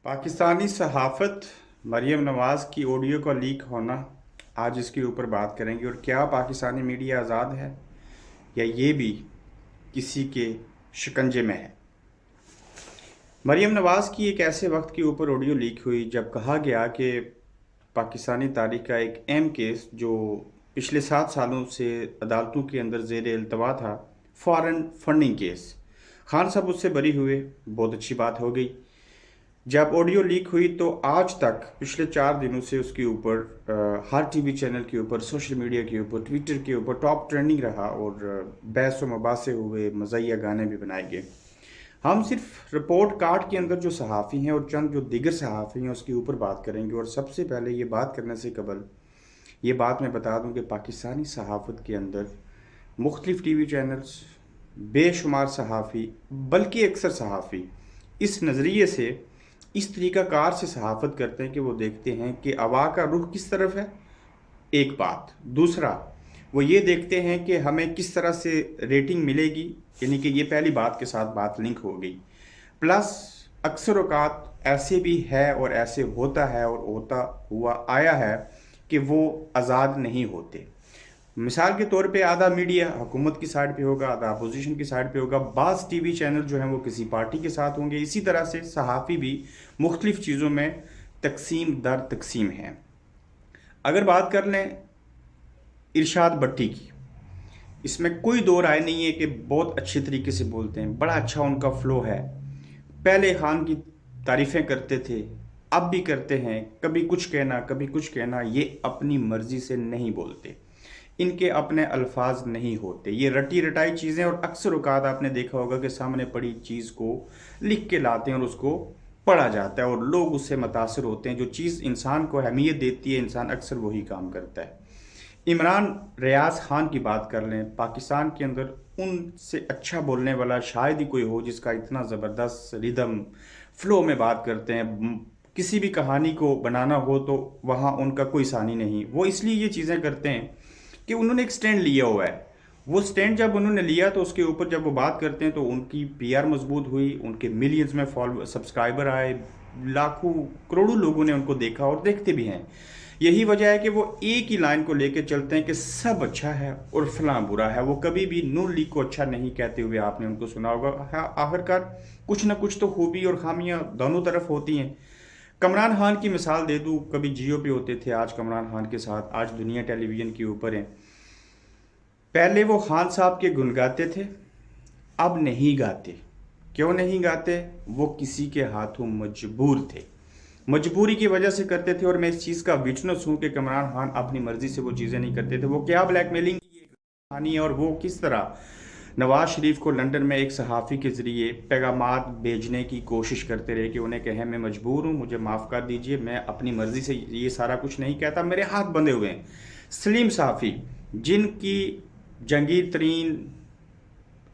पाकिस्तानी सहाफ़त मरीम नवाज़ की ऑडियो का लीक होना, आज इसके ऊपर बात करेंगे। और क्या पाकिस्तानी मीडिया आज़ाद है या ये भी किसी के शिकंजे में है। मरीम नवाज़ की एक ऐसे वक्त के ऊपर ऑडियो लीक हुई जब कहा गया कि पाकिस्तानी तारीख का एक अहम केस जो पिछले 7 सालों से अदालतों के अंदर ज़ेर इल्तवा था, फॉरेन फंडिंग केस, खान साहब उससे बरी हुए। बहुत अच्छी बात हो गई। जब ऑडियो लीक हुई तो आज तक पिछले 4 दिनों से उसके ऊपर हर टीवी चैनल के ऊपर, सोशल मीडिया के ऊपर, ट्विटर के ऊपर टॉप ट्रेंडिंग रहा और बहस व मुबासे हुए, मज़ाहिया गाने भी बनाए गए। हम सिर्फ रिपोर्ट कार्ड के अंदर जो सहाफ़ी हैं और चंद जो दीगर सहाफ़ी हैं उसके ऊपर बात करेंगे। और सबसे पहले ये बात करने से कबल ये बात मैं बता दूं कि पाकिस्तानी सहाफ़त के अंदर मुख्तलिफ़ टीवी चैनल्स, बेशुमार सहाफ़ी, बल्कि अक्सर सहाफ़ी इस नज़रिए से, इस तरीक़ाकार से सहाफ़त करते हैं कि वो देखते हैं कि अवा का रुख किस तरफ है, एक बात। दूसरा, वो ये देखते हैं कि हमें किस तरह से रेटिंग मिलेगी, यानी कि ये पहली बात के साथ बात लिंक हो गई। प्लस अक्सर औक़ात ऐसे भी है और ऐसे होता है और होता हुआ आया है कि वो आज़ाद नहीं होते। मिसाल के तौर पे आधा मीडिया हुकूमत की साइड पे होगा, आधा अपोजिशन की साइड पे होगा, बाज़ टीवी चैनल जो हैं वो किसी पार्टी के साथ होंगे। इसी तरह से सहाफ़ी भी मुख्तलिफ़ चीज़ों में तकसीम दर तकसीम हैं। अगर बात कर लें इरशाद भट्टी की, इसमें कोई दो राय नहीं है कि बहुत अच्छे तरीके से बोलते हैं, बड़ा अच्छा उनका फ़्लो है। पहले खान की तारीफ़ें करते थे, अब भी करते हैं। कभी कुछ कहना, कभी कुछ कहना, ये अपनी मर्ज़ी से नहीं बोलते, इनके अपने अल्फाज नहीं होते, ये रटी रटाई चीज़ें। और अक्सर औक़ात आपने देखा होगा कि सामने पड़ी चीज़ को लिख के लाते हैं और उसको पढ़ा जाता है और लोग उससे मुतासिर होते हैं। जो चीज़ इंसान को अहमियत देती है, इंसान अक्सर वही काम करता है। इमरान रियाज खान की बात कर लें, पाकिस्तान के अंदर उनसे अच्छा बोलने वाला शायद ही कोई हो जिसका इतना ज़बरदस्त रिदम फ़्लो में बात करते हैं। किसी भी कहानी को बनाना हो तो वहाँ उनका कोई सानी नहीं। वो इसलिए ये चीज़ें करते हैं कि उन्होंने एक स्टैंड लिया हुआ है। वो स्टैंड जब उन्होंने लिया तो उसके ऊपर जब वो बात करते हैं तो उनकी पीआर मजबूत हुई, उनके मिलियंस में सब्सक्राइबर आए, लाखों करोड़ों लोगों ने उनको देखा और देखते भी हैं। यही वजह है कि वो एक ही लाइन को लेकर चलते हैं कि सब अच्छा है और फलां बुरा है। वो कभी भी नून लीग को अच्छा नहीं कहते हुए आपने उनको सुना होगा। आखिरकार कुछ ना कुछ तो खूबी और खामियां दोनों तरफ होती हैं। कमरान खान की मिसाल दे दूँ, कभी जियो पे होते थे, आज कमरान खान के साथ, आज दुनिया टेलीविज़न के ऊपर हैं। पहले वो खान साहब के गुन गाते थे, अब नहीं गाते। क्यों नहीं गाते? वो किसी के हाथों मजबूर थे, मजबूरी की वजह से करते थे। और मैं इस चीज़ का विटनेस हूँ कि कमरान खान अपनी मर्जी से वो चीज़ें नहीं करते थे। वो क्या ब्लैकमेलिंग की एक कहानी है और वो किस तरह नवाज शरीफ को लंदन में एक सहाफ़ी के ज़रिए पैगामात भेजने की कोशिश करते रहे कि उन्हें कहें मैं मजबूर हूँ, मुझे माफ़ कर दीजिए, मैं अपनी मर्ज़ी से ये सारा कुछ नहीं कहता, मेरे हाथ बंधे हुए हैं। सलीम सहाफ़ी, जिनकी जंगीर तरीन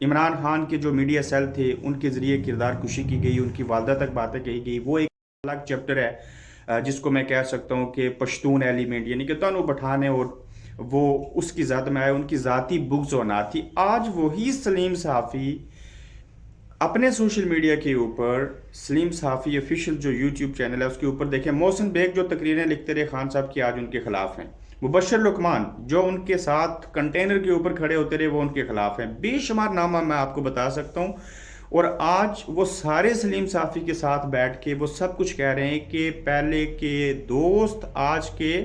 इमरान खान के जो मीडिया सेल थे उनके ज़रिए किरदार कुशी की गई, उनकी वालदा तक बातें कही गई, वो एक अलग चैप्टर है जिसको मैं कह सकता हूँ कि पश्तून एलिमेंट, यानी कि तनु पठान है और वो उसकी ज़ात में आए, उनकी ज़ाती बुग्ज़ और ना थी। आज वही सलीम सहाफ़ी अपने सोशल मीडिया के ऊपर, सलीम सहाफ़ी ऑफिशियल जो यूट्यूब चैनल है उसके ऊपर देखें, मोहसिन बेग जो तकरीरें लिखते रहे खान साहब की, आज उनके खिलाफ हैं। मुबशर लुकमान जो उनके साथ कंटेनर के ऊपर खड़े होते रहे, वो उनके खिलाफ हैं। बेशुमार नामा मैं आपको बता सकता हूँ। और आज वो सारे सलीम सहाफ़ी के साथ बैठ के वो सब कुछ कह रहे हैं कि पहले के दोस्त आज के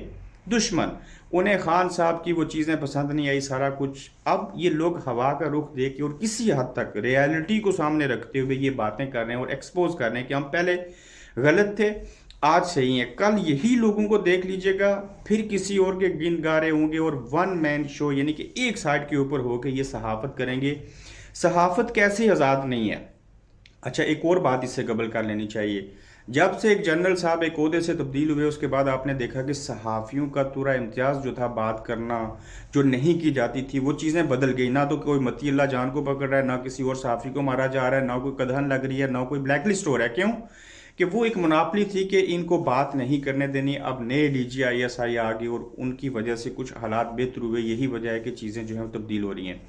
दुश्मन, उन्हें खान साहब की वो चीज़ें पसंद नहीं आई, सारा कुछ। अब ये लोग हवा का रुख दे के और किसी हद तक रियलिटी को सामने रखते हुए ये बातें कर रहे हैं और एक्सपोज कर रहे हैं कि हम पहले गलत थे, आज सही है। कल यही लोगों को देख लीजिएगा, फिर किसी और के गिन गारे होंगे और वन मैन शो, यानी कि एक साइड के ऊपर होकर ये सहाफ़त करेंगे। सहाफ़त कैसे आज़ाद नहीं है? अच्छा, एक और बात इससे कबल कर लेनी चाहिए। जब से एक जनरल साहब एक ओहदे से तब्दील हुए उसके बाद आपने देखा कि सहाफ़ियों का पूरा इम्तियाज़ जो था बात करना, जो नहीं की जाती थी, वो चीज़ें बदल गई। ना तो कोई मती अल्लाह जान को पकड़ रहा है, ना किसी और सहाफ़ी को मारा जा रहा है, ना कोई कदहन लग रही है, ना कोई ब्लैक लिस्ट हो रहा है। क्यों? कि वो एक मुनाफली थी कि इनको बात नहीं करने देनी। अब नए DGISI आ गए और उनकी वजह से कुछ हालात बेहतर हुए। यही वजह है कि चीज़ें जो हैं तब्दील हो रही हैं।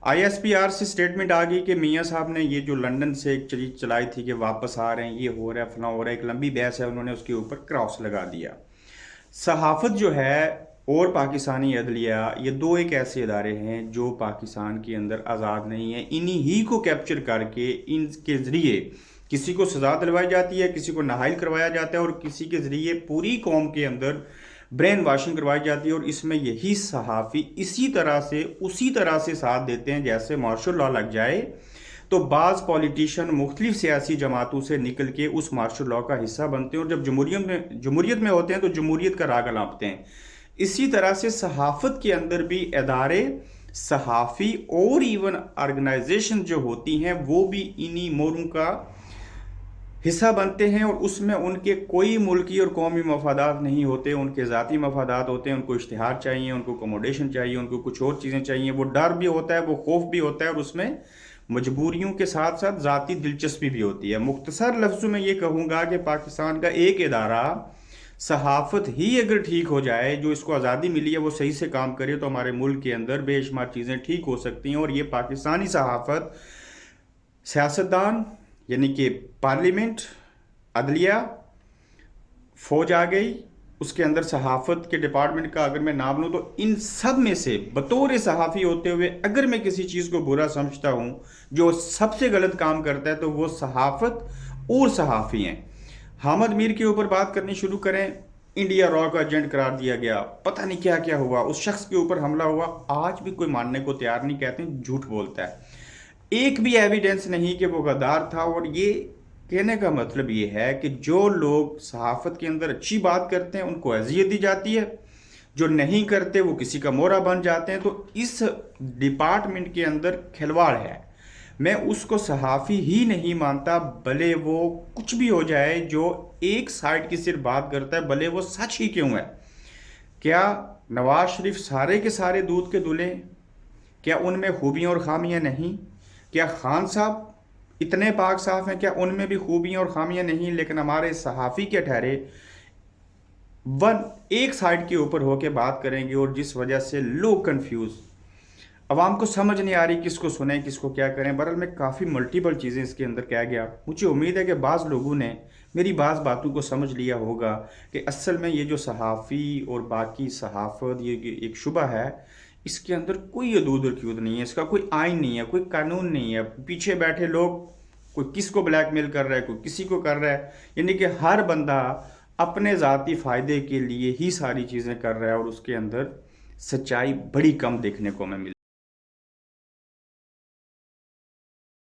ISPR से स्टेटमेंट आ गई कि मियाँ साहब ने ये जो लंदन से एक चीज चलाई थी कि वापस आ रहे हैं, ये हो रहा है, फलां हो रहा है, एक लंबी बहस है, उन्होंने उसके ऊपर क्रॉस लगा दिया। सहाफ़त जो है और पाकिस्तानी अदलिया, ये दो एक ऐसे इदारे हैं जो पाकिस्तान के अंदर आज़ाद नहीं है। इन्हीं ही को कैप्चर करके इनके ज़रिए किसी को सज़ा दिलवाई जाती है, किसी को नाहल करवाया जाता है, और किसी के ज़रिए पूरी कौम के अंदर ब्रेन वाशिंग करवाई जाती है। और इसमें यही सहाफ़ी इसी तरह से उसी तरह से साथ देते हैं जैसे मार्शल लॉ लग जाए तो बाज़ पॉलिटिशियन मुख्तलिफ सियासी जमातों से निकल के उस मार्शल लॉ का हिस्सा बनते हैं, और जब जमहूरियत में होते हैं तो जमहूरियत का राग अलापते हैं। इसी तरह से सहाफ़त के अंदर भी इदारे, सहाफ़ी और इवन ऑर्गेनाइजेशन जो होती हैं वो भी इन्हीं मोरों का हिस्सा बनते हैं, और उसमें उनके कोई मुल्की और कौमी मफादात नहीं होते, उनके ज़ाती मफादात होते हैं। उनको इश्तिहार चाहिए, उनको अकोमोडेशन चाहिए, उनको कुछ और चीज़ें चाहिए, वो डर भी होता है, वो खौफ भी होता है, और उसमें मजबूरियों के साथ साथ ज़ाती दिलचस्पी भी होती है। मुख्तसर लफ्ज़ों में ये कहूँगा कि पाकिस्तान का एक इदारा सहाफ़त ही अगर ठीक हो जाए, जो इसको आज़ादी मिली है वो सही से काम करे, तो हमारे मुल्क के अंदर बेशुमार चीज़ें ठीक हो सकती हैं। और ये पाकिस्तानी सहाफ़त, सियासतदान यानी कि पार्लियामेंट, अदलिया, फ़ौज आ गई, उसके अंदर सहाफ़त के डिपार्टमेंट का अगर मैं नाम लूँ, तो इन सब में से बतौर सहाफ़ी होते हुए अगर मैं किसी चीज़ को बुरा समझता हूँ, जो सबसे गलत काम करता है, तो वो सहाफ़त और सहाफ़ी हैं। हामिद मीर के ऊपर बात करनी शुरू करें, इंडिया रॉ का एजेंट करार दिया गया, पता नहीं क्या क्या हुआ, उस शख्स के ऊपर हमला हुआ, आज भी कोई मानने को तैयार नहीं, कहते हैं झूठ बोलता है। एक भी एविडेंस नहीं कि वो गद्दार था। और ये कहने का मतलब ये है कि जो लोग सहाफ़त के अंदर अच्छी बात करते हैं उनको अज़ियत दी जाती है, जो नहीं करते वो किसी का मोहरा बन जाते हैं। तो इस डिपार्टमेंट के अंदर खिलवाड़ है। मैं उसको सहाफ़ी ही नहीं मानता, भले वो कुछ भी हो जाए, जो एक साइड की सिर्फ बात करता है, भले वो सच ही क्यों है। क्या नवाज शरीफ सारे के सारे दूध के दूल्हे हैं? क्या उनमें खूबियाँ और खामियाँ नहीं? क्या खान साहब इतने पाक साफ हैं, क्या उनमें भी खूबियाँ और खामियाँ नहीं? लेकिन हमारे सहाफ़ी के ठहरे एक साइड के ऊपर होकर बात करेंगे, और जिस वजह से लोग कंफ्यूज, अवाम को समझ नहीं आ रही किसको सुने किसको क्या करें। बहरहाल मैं काफ़ी मल्टीपल चीज़ें इसके अंदर कह गया। मुझे उम्मीद है कि बाज़ लोगों ने मेरी बाज़ बातों को समझ लिया होगा कि असल में ये जो सहाफ़ी और बाकी सहाफ़त ये एक शुबा है, इसके अंदर कोई अदूद और क्यूद नहीं है, इसका कोई आइन नहीं है, कोई कानून नहीं है। पीछे बैठे लोग कोई किसको ब्लैकमेल कर रहा है, कोई किसी को कर रहा है, यानी कि हर बंदा अपने ज़ाती फ़ायदे के लिए ही सारी चीज़ें कर रहा है, और उसके अंदर सच्चाई बड़ी कम देखने को हमें मिलती है।